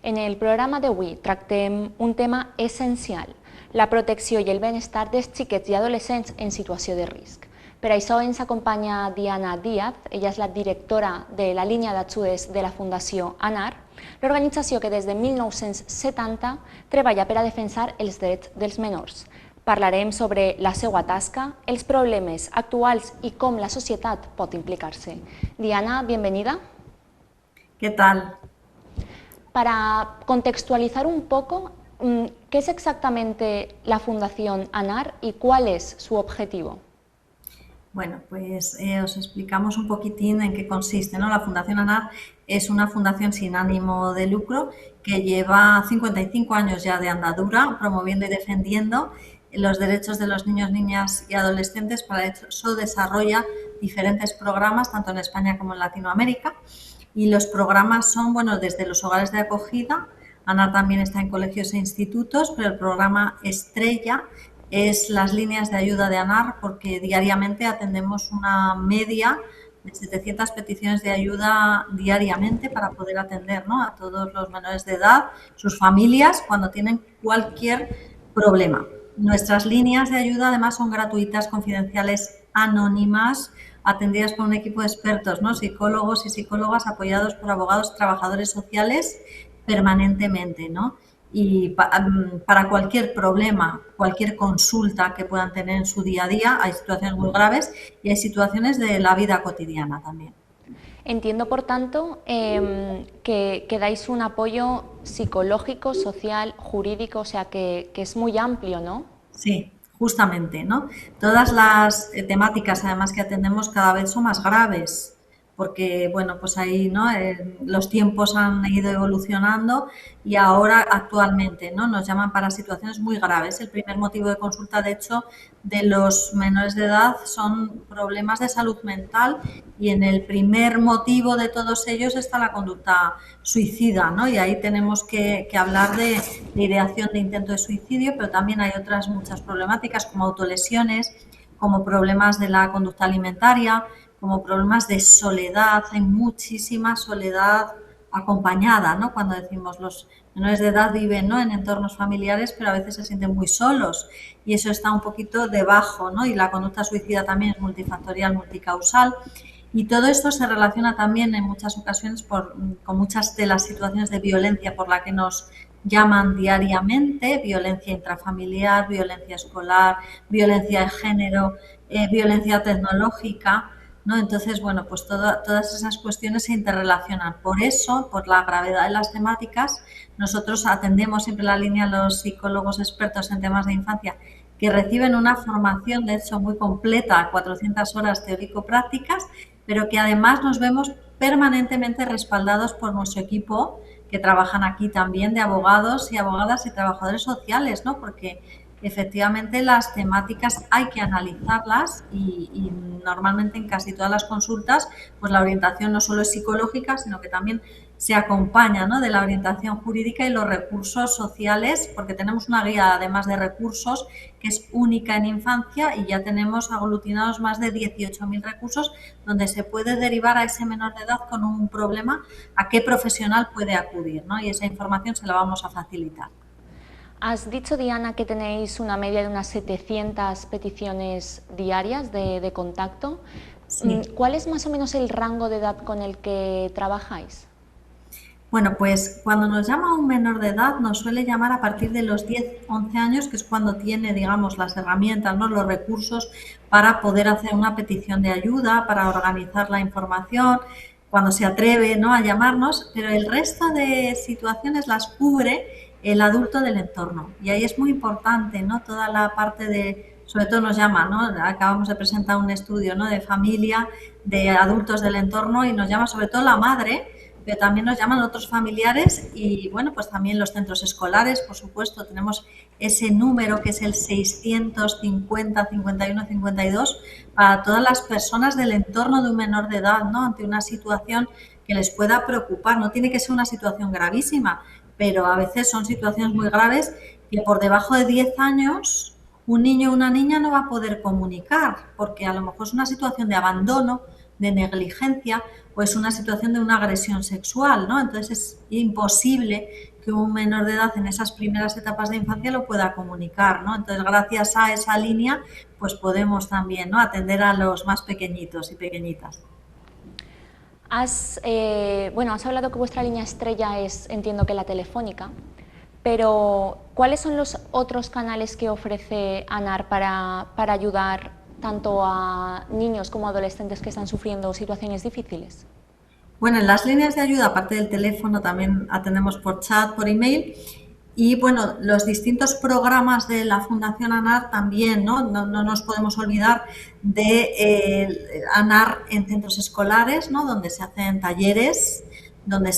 En el programa d'avui tractem un tema essencial, la protecció i el benestar dels xiquets i adolescents en situació de risc. Per això ens acompanya Diana Díaz, ella és la directora de la línia d'ajudes de la Fundació ANAR, l'organització que des de 1970 treballa per a defensar els drets dels menors. Parlarem sobre la seva tasca, els problemes actuals i com la societat pot implicar-se. Diana, bienvenida. ¿Qué tal? Para contextualizar un poco, ¿qué es exactamente la Fundación ANAR y cuál es su objetivo? Bueno, pues os explicamos un poquitín en qué consiste, ¿no? La Fundación ANAR es una fundación sin ánimo de lucro que lleva 55 años ya de andadura promoviendo y defendiendo los derechos de los niños, niñas y adolescentes. Para eso desarrolla diferentes programas, tanto en España como en Latinoamérica. Y los programas son, bueno, desde los hogares de acogida. ANAR también está en colegios e institutos, pero el programa estrella es las líneas de ayuda de ANAR, porque diariamente atendemos una media de 700 peticiones de ayuda diariamente para poder atender, ¿no?, a todos los menores de edad, sus familias, cuando tienen cualquier problema. Nuestras líneas de ayuda además son gratuitas, confidenciales, anónimas, atendidas por un equipo de expertos, ¿no?, psicólogos y psicólogas apoyados por abogados, trabajadores sociales permanentemente, ¿no? Y para cualquier problema, cualquier consulta que puedan tener en su día a día, hay situaciones muy graves y hay situaciones de la vida cotidiana también. Entiendo, por tanto, que dais un apoyo psicológico, social, jurídico, o sea, que es muy amplio, ¿no? Sí, justamente, ¿no? Todas las temáticas, además, que atendemos cada vez son más graves, porque, bueno, pues ahí, ¿no? Los tiempos han ido evolucionando y ahora actualmente, ¿no?, nos llaman para situaciones muy graves. El primer motivo de consulta, de hecho, de los menores de edad son problemas de salud mental, y en el primer motivo de todos ellos está la conducta suicida, ¿no? Y ahí tenemos que hablar de ideación de intento de suicidio, pero también hay otras muchas problemáticas como autolesiones, como problemas de la conducta alimentaria, como problemas de soledad. Hay muchísima soledad acompañada, ¿no? Cuando decimos los menores de edad viven, ¿no?, en entornos familiares, pero a veces se sienten muy solos y eso está un poquito debajo, ¿no? Y la conducta suicida también es multifactorial, multicausal. Y todo esto se relaciona también en muchas ocasiones con muchas de las situaciones de violencia por la que nos llaman diariamente: violencia intrafamiliar, violencia escolar, violencia de género, violencia tecnológica, ¿no? Entonces, bueno, pues todas esas cuestiones se interrelacionan. Por eso, por la gravedad de las temáticas, nosotros atendemos siempre la línea a los psicólogos expertos en temas de infancia, que reciben una formación, de hecho, muy completa, 400 horas teórico-prácticas, pero que además nos vemos permanentemente respaldados por nuestro equipo, que trabajan aquí también, de abogados y abogadas y trabajadores sociales, ¿no? Porque efectivamente las temáticas hay que analizarlas y normalmente en casi todas las consultas pues la orientación no solo es psicológica, sino que también se acompaña, ¿no?, de la orientación jurídica y los recursos sociales, porque tenemos una guía, además de recursos, que es única en infancia, y ya tenemos aglutinados más de 18.000 recursos donde se puede derivar a ese menor de edad con un problema a qué profesional puede acudir, ¿no? Y esa información se la vamos a facilitar. Has dicho, Diana, que tenéis una media de unas 700 peticiones diarias de contacto. Sí. ¿Cuál es más o menos el rango de edad con el que trabajáis? Bueno, pues cuando nos llama un menor de edad nos suele llamar a partir de los 10, 11 años, que es cuando tiene, digamos, las herramientas, ¿no?, los recursos para poder hacer una petición de ayuda, para organizar la información, cuando se atreve, ¿no?, a llamarnos, pero el resto de situaciones las cubre el adulto del entorno. Y ahí es muy importante, ¿no?, toda la parte de, sobre todo nos llama, ¿no?, acabamos de presentar un estudio, ¿no?, de familia, de adultos del entorno, y nos llama sobre todo la madre, pero también nos llaman otros familiares y, bueno, pues también los centros escolares, por supuesto. Tenemos ese número que es el 650 51 52 para todas las personas del entorno de un menor de edad, ¿no?, ante una situación que les pueda preocupar. No tiene que ser una situación gravísima, pero a veces son situaciones muy graves que por debajo de 10 años un niño o una niña no va a poder comunicar, porque a lo mejor es una situación de abandono, de negligencia, o es una situación de una agresión sexual, ¿no? Entonces es imposible que un menor de edad en esas primeras etapas de infancia lo pueda comunicar, ¿no? Entonces, gracias a esa línea, pues podemos también, ¿no?, atender a los más pequeñitos y pequeñitas. Has hablado que vuestra línea estrella es, entiendo que la telefónica, pero ¿cuáles son los otros canales que ofrece ANAR para ayudar tanto a niños como a adolescentes que están sufriendo situaciones difíciles? Bueno, en las líneas de ayuda, aparte del teléfono, también atendemos por chat, por email. Y bueno, los distintos programas de la Fundación ANAR también, ¿no? No nos podemos olvidar de ANAR en centros escolares, ¿no?, donde se hacen talleres, donde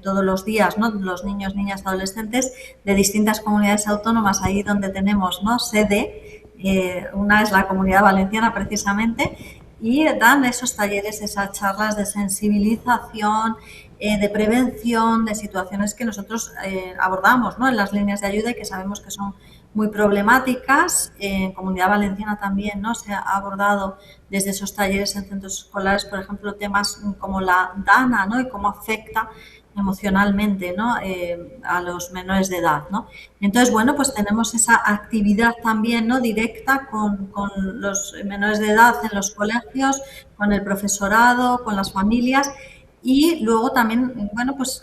todos los días, ¿no?, los niños, niñas, adolescentes de distintas comunidades autónomas, ahí donde tenemos, ¿no?, sede, una es la Comunidad Valenciana precisamente, y dan esos talleres, esas charlas de sensibilización, de prevención de situaciones que nosotros abordamos, ¿no?, en las líneas de ayuda y que sabemos que son muy problemáticas. En Comunidad Valenciana también, ¿no?, se ha abordado desde esos talleres en centros escolares, por ejemplo, temas como la DANA, ¿no?, y cómo afecta emocionalmente, ¿no?, a los menores de edad, ¿no? Entonces, bueno, pues tenemos esa actividad también, ¿no?, directa con los menores de edad en los colegios, con el profesorado, con las familias. Y luego también, bueno, pues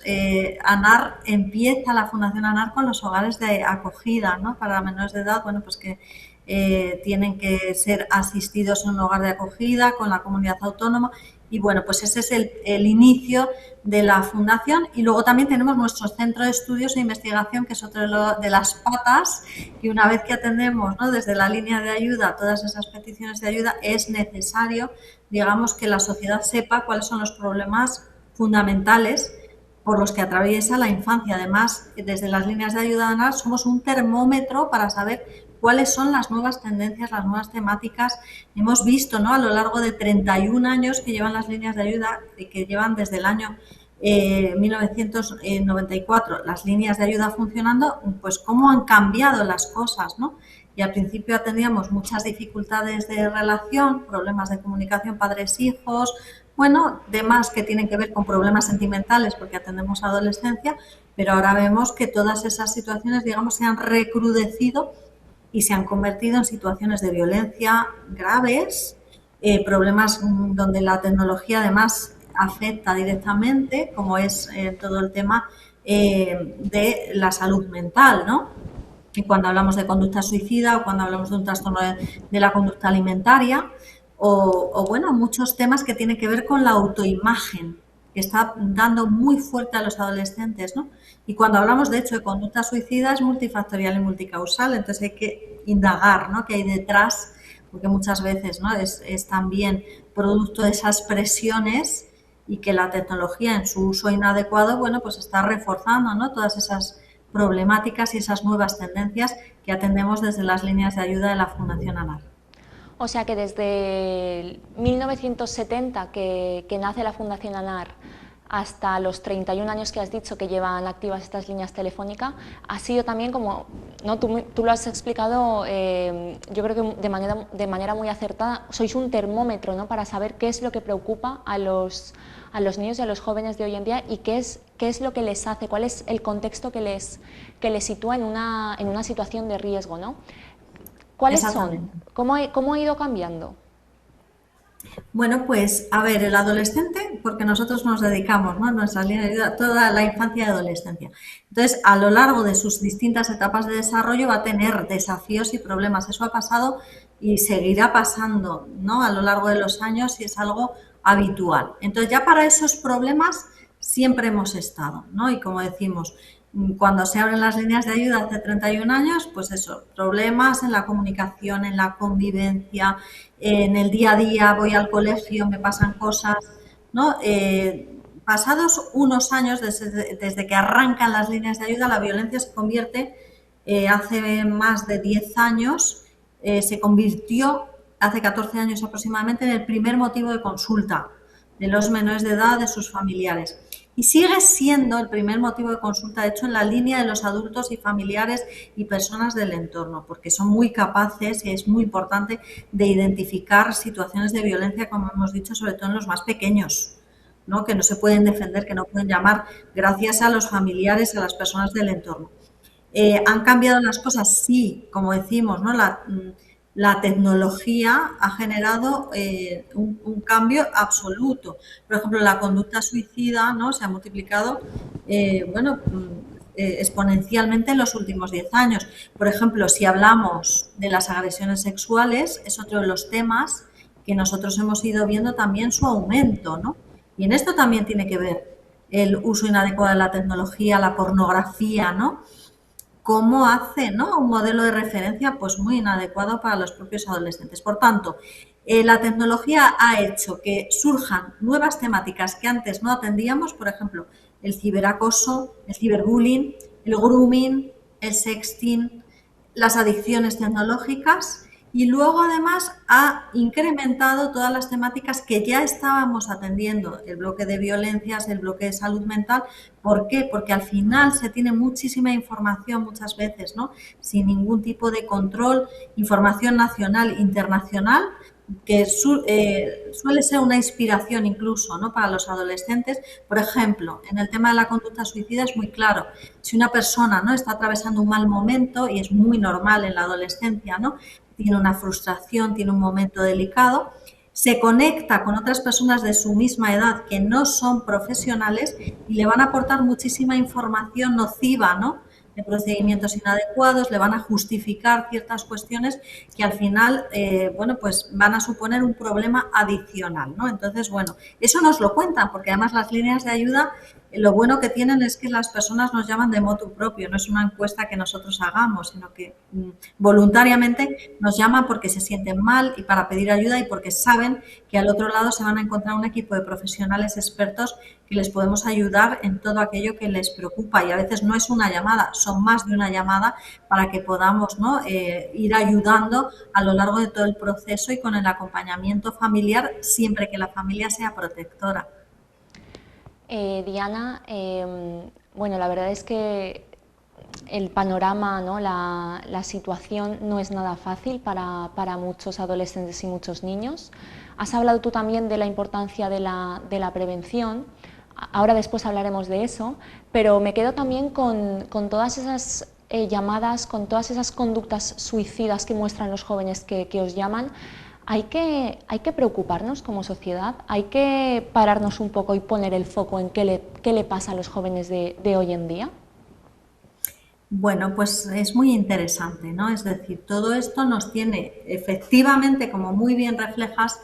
ANAR empieza, la Fundación ANAR, con los hogares de acogida, ¿no?, para menores de edad, bueno, pues que tienen que ser asistidos en un hogar de acogida con la comunidad autónoma. Y bueno, pues ese es el inicio de la fundación. Y luego también tenemos nuestro centro de estudios e investigación, que es otro de las patas, que una vez que atendemos, ¿no?, desde la línea de ayuda todas esas peticiones de ayuda, es necesario, digamos, que la sociedad sepa cuáles son los problemas fundamentales por los que atraviesa la infancia. Además, desde las líneas de ayuda ANAR somos un termómetro para saber cuáles son las nuevas tendencias, las nuevas temáticas. Hemos visto, ¿no?, a lo largo de 31 años que llevan las líneas de ayuda, que llevan desde el año 1994 las líneas de ayuda funcionando, pues cómo han cambiado las cosas, ¿no? Y al principio teníamos muchas dificultades de relación, problemas de comunicación padres-hijos, bueno, temas que tienen que ver con problemas sentimentales porque atendemos a adolescencia, pero ahora vemos que todas esas situaciones, digamos, se han recrudecido y se han convertido en situaciones de violencia graves, problemas donde la tecnología además afecta directamente, como es todo el tema de la salud mental, ¿no? Y cuando hablamos de conducta suicida o cuando hablamos de un trastorno de la conducta alimentaria, bueno, muchos temas que tienen que ver con la autoimagen, que está dando muy fuerte a los adolescentes, ¿no? Y cuando hablamos, de hecho, de conducta suicida, es multifactorial y multicausal, entonces hay que indagar, ¿no?, qué hay detrás, porque muchas veces, ¿no?, es también producto de esas presiones, y que la tecnología en su uso inadecuado, bueno, pues está reforzando, ¿no?, todas esas problemáticas y esas nuevas tendencias que atendemos desde las líneas de ayuda de la Fundación ANAR. O sea que desde 1970 que nace la Fundación ANAR hasta los 31 años que has dicho que llevan activas estas líneas telefónicas, ha sido también como, ¿no?, tú lo has explicado, yo creo que de manera muy acertada, sois un termómetro, ¿no?, para saber qué es lo que preocupa a los niños y a los jóvenes de hoy en día y qué es lo que les hace, cuál es el contexto que les sitúa en una situación de riesgo, ¿no? ¿Cuáles son? ¿Cómo ha ido cambiando? Bueno, pues a ver, el adolescente, porque nosotros nos dedicamos, ¿no?, nuestra línea de ayuda, toda la infancia y adolescencia. Entonces, a lo largo de sus distintas etapas de desarrollo va a tener desafíos y problemas. Eso ha pasado y seguirá pasando, ¿no?, a lo largo de los años, y es algo habitual. Entonces, ya para esos problemas siempre hemos estado, ¿no? Y como decimos, cuando se abren las líneas de ayuda hace 31 años, pues eso, problemas en la comunicación, en la convivencia, en el día a día, voy al colegio, me pasan cosas, ¿no? Pasados unos años, desde que arrancan las líneas de ayuda, la violencia se convierte, hace más de 10 años, se convirtió, hace 14 años aproximadamente, en el primer motivo de consulta de los menores de edad, de sus familiares. Y sigue siendo el primer motivo de consulta, de hecho, en la línea de los adultos y familiares y personas del entorno, porque son muy capaces, y es muy importante, de identificar situaciones de violencia, como hemos dicho, sobre todo en los más pequeños, ¿no? Que no se pueden defender, que no pueden llamar, gracias a los familiares, a las personas del entorno. ¿Han cambiado las cosas? Sí, como decimos, ¿no? La tecnología ha generado un cambio absoluto. Por ejemplo, la conducta suicida, ¿no? Se ha multiplicado, bueno, exponencialmente en los últimos 10 años. Por ejemplo, si hablamos de las agresiones sexuales, es otro de los temas que nosotros hemos ido viendo también su aumento, ¿no? Y en esto también tiene que ver el uso inadecuado de la tecnología, la pornografía, ¿no? Cómo hace, ¿no?, un modelo de referencia pues muy inadecuado para los propios adolescentes. Por tanto, la tecnología ha hecho que surjan nuevas temáticas que antes no atendíamos, por ejemplo, el ciberacoso, el ciberbullying, el grooming, el sexting, las adicciones tecnológicas y luego además ha incrementado todas las temáticas que ya estábamos atendiendo, el bloque de violencias, el bloque de salud mental. ¿Por qué? Porque al final se tiene muchísima información muchas veces, ¿no? Sin ningún tipo de control, información nacional, internacional, que suele ser una inspiración incluso, ¿no?, para los adolescentes. Por ejemplo, en el tema de la conducta suicida es muy claro. Si una persona, ¿no?, está atravesando un mal momento, y es muy normal en la adolescencia, ¿no?, tiene una frustración, tiene un momento delicado, se conecta con otras personas de su misma edad que no son profesionales y le van a aportar muchísima información nociva, ¿no?, de procedimientos inadecuados, le van a justificar ciertas cuestiones que al final, bueno, pues van a suponer un problema adicional, ¿no? Entonces, bueno, eso nos lo cuentan, porque además las líneas de ayuda, lo bueno que tienen es que las personas nos llaman de motu propio, no es una encuesta que nosotros hagamos, sino que voluntariamente nos llaman porque se sienten mal y para pedir ayuda y porque saben que al otro lado se van a encontrar un equipo de profesionales expertos que les podemos ayudar en todo aquello que les preocupa. Y a veces no es una llamada, son más de una llamada para que podamos, ¿no?, ir ayudando a lo largo de todo el proceso y con el acompañamiento familiar, siempre que la familia sea protectora. Diana, bueno, la verdad es que el panorama, ¿no?, la situación no es nada fácil para muchos adolescentes y muchos niños. Has hablado tú también de la importancia de la prevención. Ahora después hablaremos de eso, pero me quedo también con todas esas llamadas, con todas esas conductas suicidas que muestran los jóvenes que os llaman. Hay que preocuparnos como sociedad, hay que pararnos un poco y poner el foco en qué le pasa a los jóvenes de hoy en día. Bueno, pues es muy interesante, ¿no? Es decir, todo esto nos tiene efectivamente, como muy bien reflejas,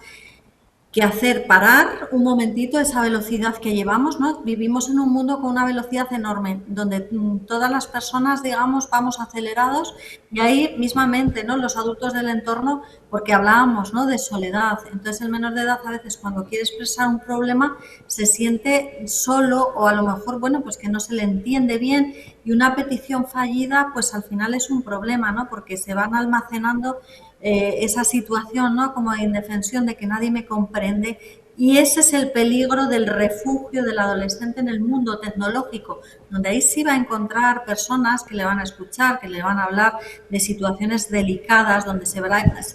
que hacer parar un momentito esa velocidad que llevamos, ¿no? Vivimos en un mundo con una velocidad enorme, donde todas las personas, digamos, vamos acelerados y ahí mismamente, ¿no?, los adultos del entorno, porque hablábamos, ¿no?, de soledad. Entonces el menor de edad a veces cuando quiere expresar un problema se siente solo o a lo mejor, bueno, pues que no se le entiende bien y una petición fallida, pues al final es un problema, ¿no?, porque se van almacenando esa situación, ¿no?, como de indefensión, de que nadie me comprende. Y ese es el peligro del refugio del adolescente en el mundo tecnológico, donde ahí sí va a encontrar personas que le van a escuchar, que le van a hablar de situaciones delicadas, donde se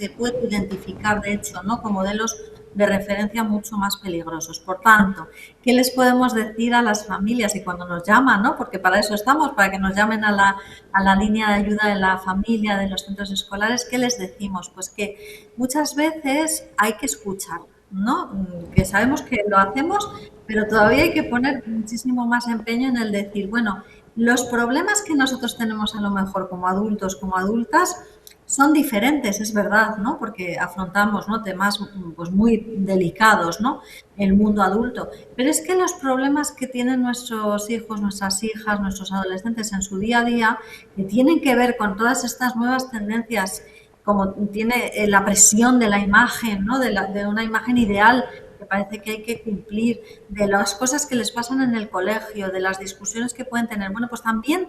puede identificar, de hecho, ¿no?, con modelos de referencia mucho más peligrosos. Por tanto, ¿qué les podemos decir a las familias? Y cuando nos llaman, ¿no?, porque para eso estamos, para que nos llamen a la línea de ayuda de la familia, de los centros escolares, ¿qué les decimos? Pues que muchas veces hay que escuchar, ¿no? Que sabemos que lo hacemos, pero todavía hay que poner muchísimo más empeño en el decir, bueno, los problemas que nosotros tenemos a lo mejor como adultos, como adultas, son diferentes, es verdad, ¿no?, porque afrontamos, ¿no?, temas pues muy delicados, ¿no?, el mundo adulto. Pero es que los problemas que tienen nuestros hijos, nuestras hijas, nuestros adolescentes en su día a día, que tienen que ver con todas estas nuevas tendencias, como tiene la presión de la imagen, ¿no?, de una imagen ideal que parece que hay que cumplir, de las cosas que les pasan en el colegio, de las discusiones que pueden tener, bueno, pues también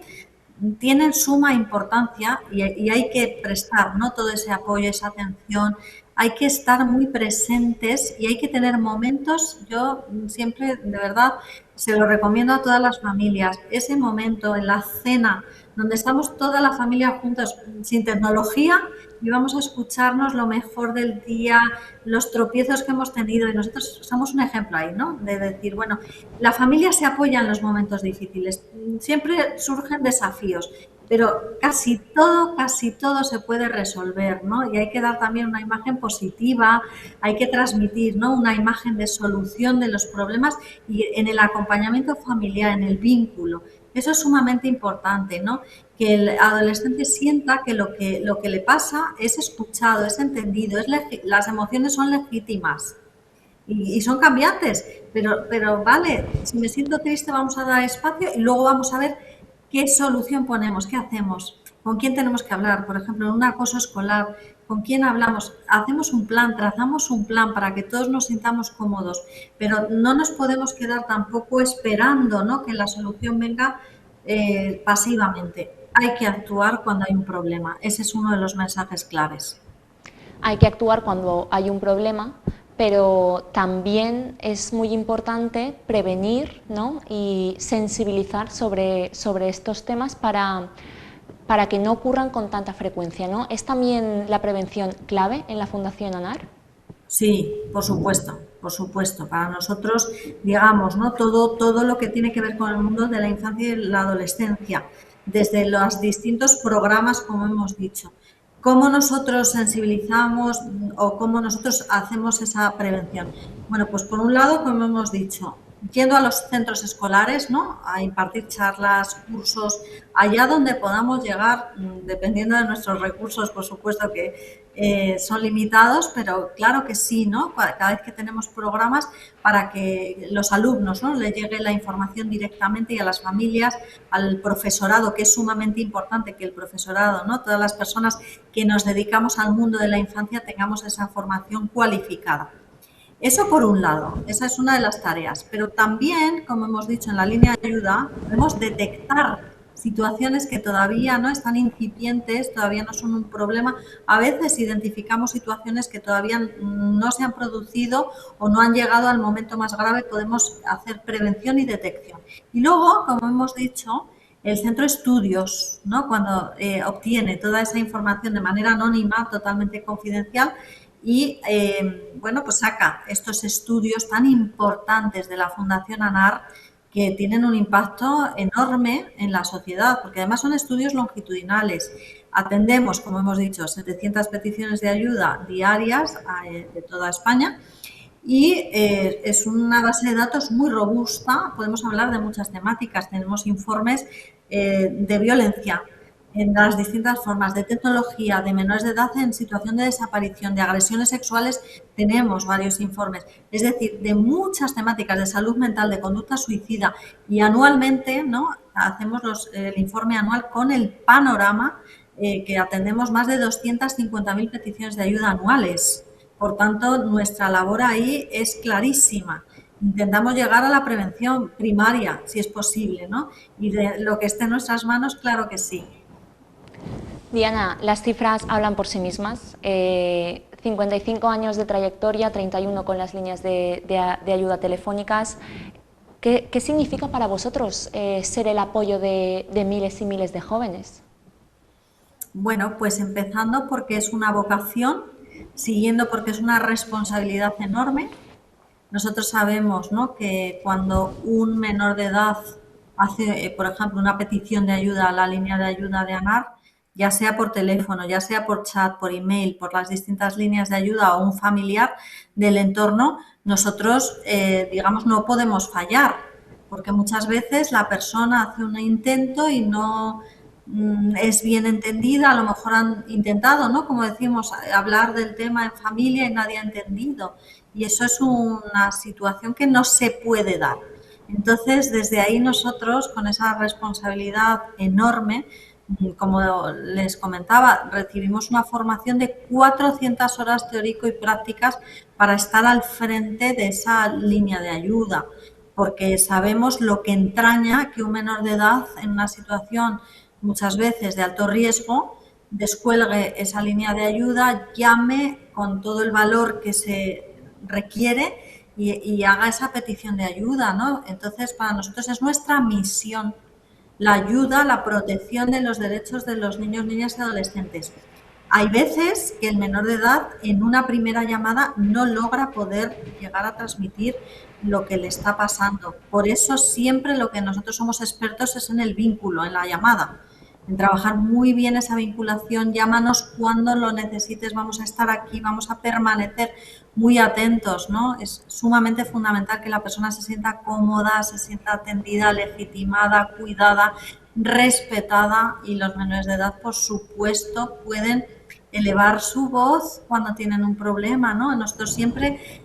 tienen suma importancia y hay que prestar, ¿no?, todo ese apoyo, esa atención, hay que estar muy presentes y hay que tener momentos, yo siempre, de verdad, se lo recomiendo a todas las familias, ese momento en la cena donde estamos toda la familia juntos sin tecnología y vamos a escucharnos lo mejor del día, los tropiezos que hemos tenido y nosotros somos un ejemplo ahí, ¿no? De decir, bueno, la familia se apoya en los momentos difíciles, siempre surgen desafíos, pero casi todo se puede resolver, ¿no? Y hay que dar también una imagen positiva, hay que transmitir, ¿no? Una imagen de solución de los problemas y en el acompañamiento familiar, en el vínculo. Eso es sumamente importante, ¿no? Que el adolescente sienta que lo que le pasa es escuchado, es entendido, las emociones son legítimas y son cambiantes, pero vale, si me siento triste vamos a dar espacio y luego vamos a ver qué solución ponemos, qué hacemos, con quién tenemos que hablar, por ejemplo, en un acoso escolar, con quién hablamos, hacemos un plan, trazamos un plan para que todos nos sintamos cómodos, pero no nos podemos quedar tampoco esperando, ¿no?, que la solución venga pasivamente. Hay que actuar cuando hay un problema. Ese es uno de los mensajes claves. Hay que actuar cuando hay un problema, pero también es muy importante prevenir, ¿no?, y sensibilizar sobre estos temas para que no ocurran con tanta frecuencia, ¿no? ¿Es también la prevención clave en la Fundación ANAR? Sí, por supuesto, por supuesto. Para nosotros, digamos, ¿no? Todo lo que tiene que ver con el mundo de la infancia y la adolescencia, desde los distintos programas, como hemos dicho. ¿Cómo nosotros sensibilizamos o cómo nosotros hacemos esa prevención? Bueno, pues por un lado, como hemos dicho, yendo a los centros escolares, ¿no?, a impartir charlas, cursos, allá donde podamos llegar, dependiendo de nuestros recursos, por supuesto que son limitados, pero claro que sí, ¿no? Cada vez que tenemos programas para que los alumnos, ¿no?, les llegue la información directamente y a las familias, al profesorado, que es sumamente importante que el profesorado, ¿no?, todas las personas que nos dedicamos al mundo de la infancia tengamos esa formación cualificada. Eso por un lado, esa es una de las tareas, pero también, como hemos dicho en la línea de ayuda, podemos detectar situaciones que todavía no están incipientes, todavía no son un problema. A veces identificamos situaciones que todavía no se han producido o no han llegado al momento más grave, podemos hacer prevención y detección. Y luego, como hemos dicho, el centro de estudios, ¿no?, cuando obtiene toda esa información de manera anónima, totalmente confidencial, y bueno, pues saca estos estudios tan importantes de la Fundación ANAR que tienen un impacto enorme en la sociedad, porque además son estudios longitudinales. Atendemos, como hemos dicho, 700 peticiones de ayuda diarias de toda España y es una base de datos muy robusta. Podemos hablar de muchas temáticas. Tenemos informes de violencia en las distintas formas, de tecnología, de menores de edad en situación de desaparición, de agresiones sexuales, tenemos varios informes. Es decir, de muchas temáticas de salud mental, de conducta suicida, y anualmente, ¿no?, hacemos el informe anual con el panorama que atendemos más de 250.000 peticiones de ayuda anuales. Por tanto, nuestra labor ahí es clarísima. Intentamos llegar a la prevención primaria, si es posible, ¿no? Y de lo que esté en nuestras manos, claro que sí. Diana, las cifras hablan por sí mismas. 55 años de trayectoria, 31 con las líneas de ayuda telefónicas. ¿Qué significa para vosotros ser el apoyo de miles y miles de jóvenes? Bueno, pues empezando porque es una vocación, siguiendo porque es una responsabilidad enorme. Nosotros sabemos, ¿no?, que cuando un menor de edad hace, por ejemplo, una petición de ayuda a la línea de ayuda de ANAR, ya sea por teléfono, ya sea por chat, por email, por las distintas líneas de ayuda o un familiar del entorno, nosotros, digamos, no podemos fallar, porque muchas veces la persona hace un intento y no es bien entendida, a lo mejor han intentado, ¿no?, como decimos, hablar del tema en familia y nadie ha entendido. Y eso es una situación que no se puede dar. Entonces, desde ahí nosotros, con esa responsabilidad enorme, como les comentaba, recibimos una formación de 400 horas teórico y prácticas para estar al frente de esa línea de ayuda, porque sabemos lo que entraña que un menor de edad en una situación muchas veces de alto riesgo descuelgue esa línea de ayuda, llame con todo el valor que se requiere y haga esa petición de ayuda, ¿no? Entonces, para nosotros es nuestra misión la ayuda, la protección de los derechos de los niños, niñas y adolescentes. Hay veces que el menor de edad en una primera llamada no logra poder llegar a transmitir lo que le está pasando. Por eso siempre lo que nosotros somos expertos es en el vínculo, en la llamada, en trabajar muy bien esa vinculación. Llámanos cuando lo necesites, vamos a estar aquí, vamos a permanecer muy atentos, ¿no? Es sumamente fundamental que la persona se sienta cómoda, se sienta atendida, legitimada, cuidada, respetada, y los menores de edad, por supuesto, pueden elevar su voz cuando tienen un problema, ¿no? Nosotros siempre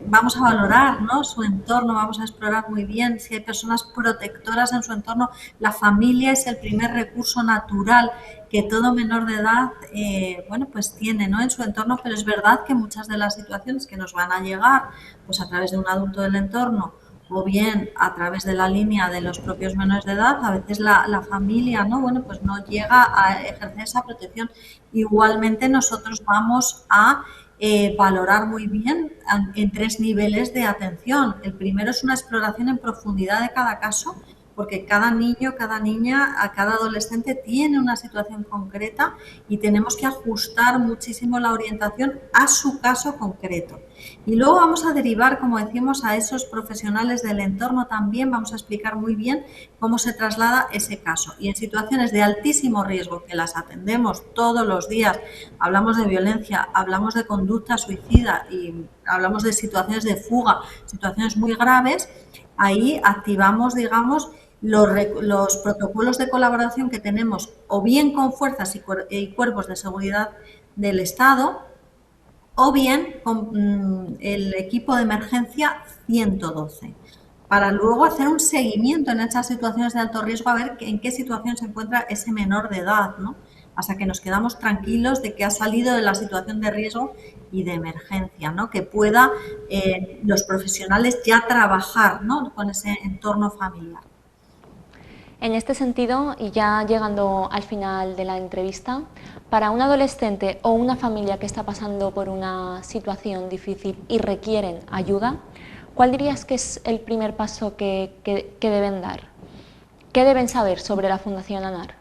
vamos a valorar, ¿no?, su entorno, vamos a explorar muy bien si hay personas protectoras en su entorno. La familia es el primer recurso natural que todo menor de edad bueno, pues tiene, ¿no?, en su entorno, pero es verdad que muchas de las situaciones que nos van a llegar pues a través de un adulto del entorno o bien a través de la línea de los propios menores de edad, a veces la familia, ¿no?, bueno, pues no llega a ejercer esa protección. Igualmente nosotros vamos a valorar muy bien en 3 niveles de atención. El primero es una exploración en profundidad de cada caso, porque cada niño, cada niña, a cada adolescente tiene una situación concreta y tenemos que ajustar muchísimo la orientación a su caso concreto. Y luego vamos a derivar, como decimos, a esos profesionales del entorno también, vamos a explicar muy bien cómo se traslada ese caso. Y en situaciones de altísimo riesgo, que las atendemos todos los días, hablamos de violencia, hablamos de conducta suicida y hablamos de situaciones de fuga, situaciones muy graves, ahí activamos, digamos, los protocolos de colaboración que tenemos o bien con fuerzas y cuerpos de seguridad del Estado o bien con el equipo de emergencia 112, para luego hacer un seguimiento en esas situaciones de alto riesgo, a ver en qué situación se encuentra ese menor de edad, ¿no?, hasta que nos quedamos tranquilos de que ha salido de la situación de riesgo y de emergencia, ¿no?, que pueda los profesionales ya trabajar, ¿no?, con ese entorno familiar. En este sentido, y ya llegando al final de la entrevista, para un adolescente o una familia que está pasando por una situación difícil y requieren ayuda, ¿cuál dirías que es el primer paso que deben dar? ¿Qué deben saber sobre la Fundación ANAR?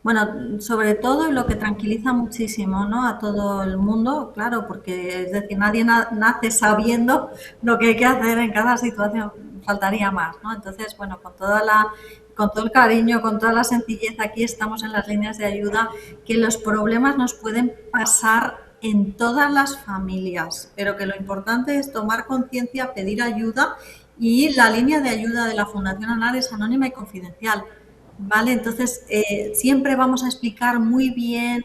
Bueno, sobre todo, y lo que tranquiliza muchísimo, ¿no?, a todo el mundo, claro, porque es decir, nadie nace sabiendo lo que hay que hacer en cada situación, faltaría más, ¿no? Entonces, bueno, con todo el cariño, con toda la sencillez, aquí estamos en las líneas de ayuda, que los problemas nos pueden pasar en todas las familias, pero que lo importante es tomar conciencia, pedir ayuda, y la línea de ayuda de la Fundación ANAR es anónima y confidencial. Vale, entonces siempre vamos a explicar muy bien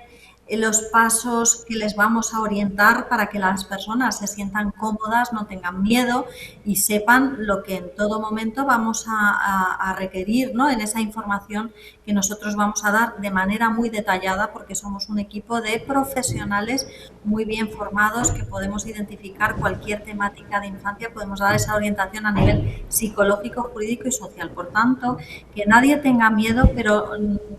los pasos que les vamos a orientar para que las personas se sientan cómodas, no tengan miedo y sepan lo que en todo momento vamos a requerir, ¿no?, en esa información que nosotros vamos a dar de manera muy detallada, porque somos un equipo de profesionales muy bien formados que podemos identificar cualquier temática de infancia, podemos dar esa orientación a nivel psicológico, jurídico y social. Por tanto, que nadie tenga miedo, pero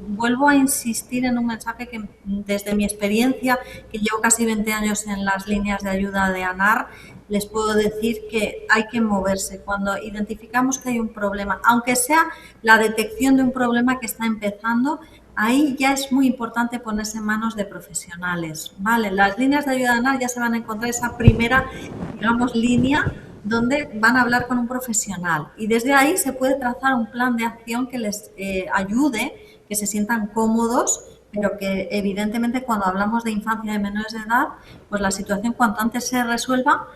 vuelvo a insistir en un mensaje que desde mi experiencia, que llevo casi 20 años en las líneas de ayuda de ANAR, les puedo decir que hay que moverse. Cuando identificamos que hay un problema, aunque sea la detección de un problema que está empezando, ahí ya es muy importante ponerse en manos de profesionales, ¿vale? Las líneas de ayuda de ANAR ya se van a encontrar esa primera, digamos, línea donde van a hablar con un profesional, y desde ahí se puede trazar un plan de acción que les ayude, que se sientan cómodos, pero que evidentemente cuando hablamos de infancia y de menores de edad, pues la situación cuanto antes se resuelva,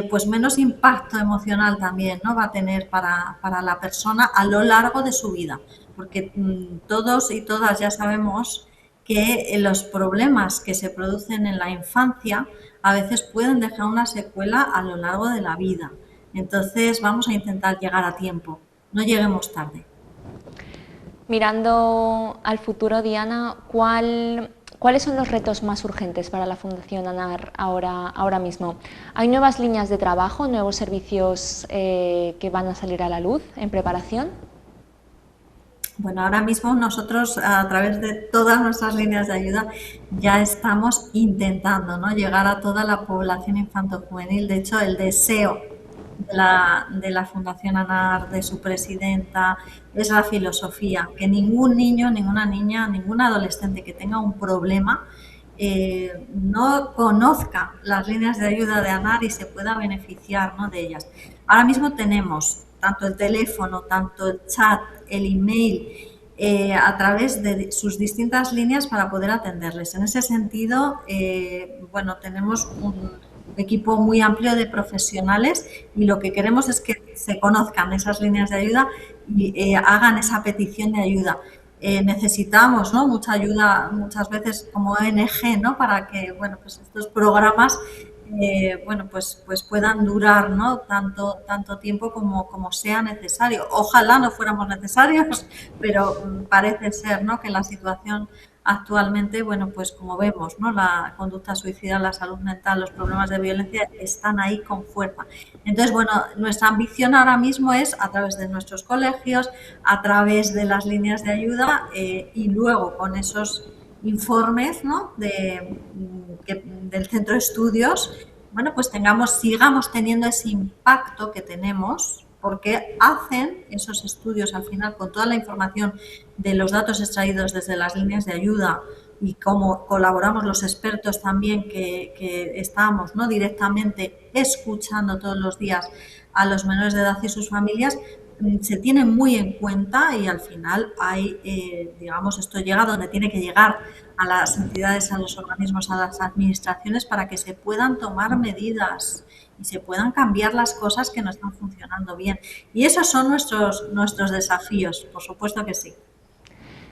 pues menos impacto emocional también, ¿no?, va a tener para la persona a lo largo de su vida, porque todos y todas ya sabemos que los problemas que se producen en la infancia a veces pueden dejar una secuela a lo largo de la vida. Entonces vamos a intentar llegar a tiempo, no lleguemos tarde. Mirando al futuro, Diana, ¿cuáles son los retos más urgentes para la Fundación ANAR ahora mismo? ¿Hay nuevas líneas de trabajo, nuevos servicios que van a salir a la luz en preparación? Bueno, ahora mismo nosotros a través de todas nuestras líneas de ayuda ya estamos intentando, ¿no?, llegar a toda la población infanto-juvenil. De hecho, el deseo de la Fundación ANAR, de su presidenta, es la filosofía, que ningún niño, ninguna niña, ningún adolescente que tenga un problema no conozca las líneas de ayuda de ANAR y se pueda beneficiar, ¿no?, de ellas. Ahora mismo tenemos tanto el teléfono, tanto el chat, el email, a través de sus distintas líneas para poder atenderles. En ese sentido, bueno, tenemos un equipo muy amplio de profesionales y lo que queremos es que se conozcan esas líneas de ayuda y hagan esa petición de ayuda. Necesitamos, ¿no?, mucha ayuda muchas veces como ONG, ¿no?, para que, bueno, pues estos programas bueno, pues puedan durar, ¿no?, tanto tiempo como sea necesario. Ojalá no fuéramos necesarios, pero parece ser, ¿no?, que la situación actualmente, bueno, pues como vemos, ¿no?, la conducta suicida, la salud mental, los problemas de violencia están ahí con fuerza. Entonces, bueno, nuestra ambición ahora mismo es, a través de nuestros colegios, a través de las líneas de ayuda y luego con esos informes, ¿no?, del centro de estudios, bueno, pues sigamos teniendo ese impacto que tenemos, porque hacen esos estudios al final con toda la información de los datos extraídos desde las líneas de ayuda y cómo colaboramos los expertos también que estamos, ¿no?, directamente escuchando todos los días a los menores de edad y sus familias, se tiene muy en cuenta y al final hay, digamos, esto llega donde tiene que llegar, a las entidades, a los organismos, a las administraciones, para que se puedan tomar medidas y se puedan cambiar las cosas que no están funcionando bien. Y esos son nuestros desafíos, por supuesto que sí.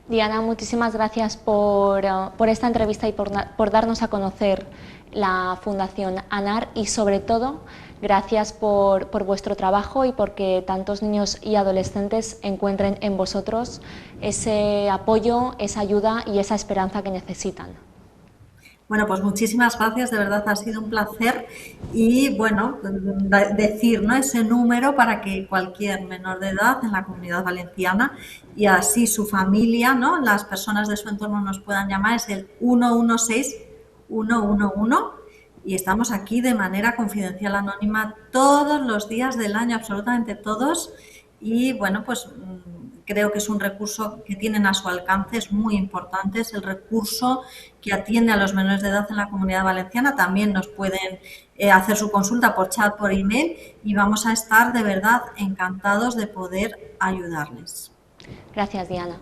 Diana, muchísimas gracias por esta entrevista y por darnos a conocer la Fundación ANAR y sobre todo gracias por vuestro trabajo y porque tantos niños y adolescentes encuentren en vosotros ese apoyo, esa ayuda y esa esperanza que necesitan. Bueno, pues muchísimas gracias, de verdad ha sido un placer y bueno, decir, ¿no?, ese número para que cualquier menor de edad en la Comunidad Valenciana y así su familia, ¿no?, las personas de su entorno nos puedan llamar, es el 116-111 y estamos aquí de manera confidencial, anónima, todos los días del año, absolutamente todos, y bueno, pues creo que es un recurso que tienen a su alcance, es muy importante, es el recurso que atiende a los menores de edad en la Comunidad Valenciana. También nos pueden hacer su consulta por chat, por email y vamos a estar de verdad encantados de poder ayudarles. Gracias, Diana.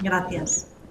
Gracias.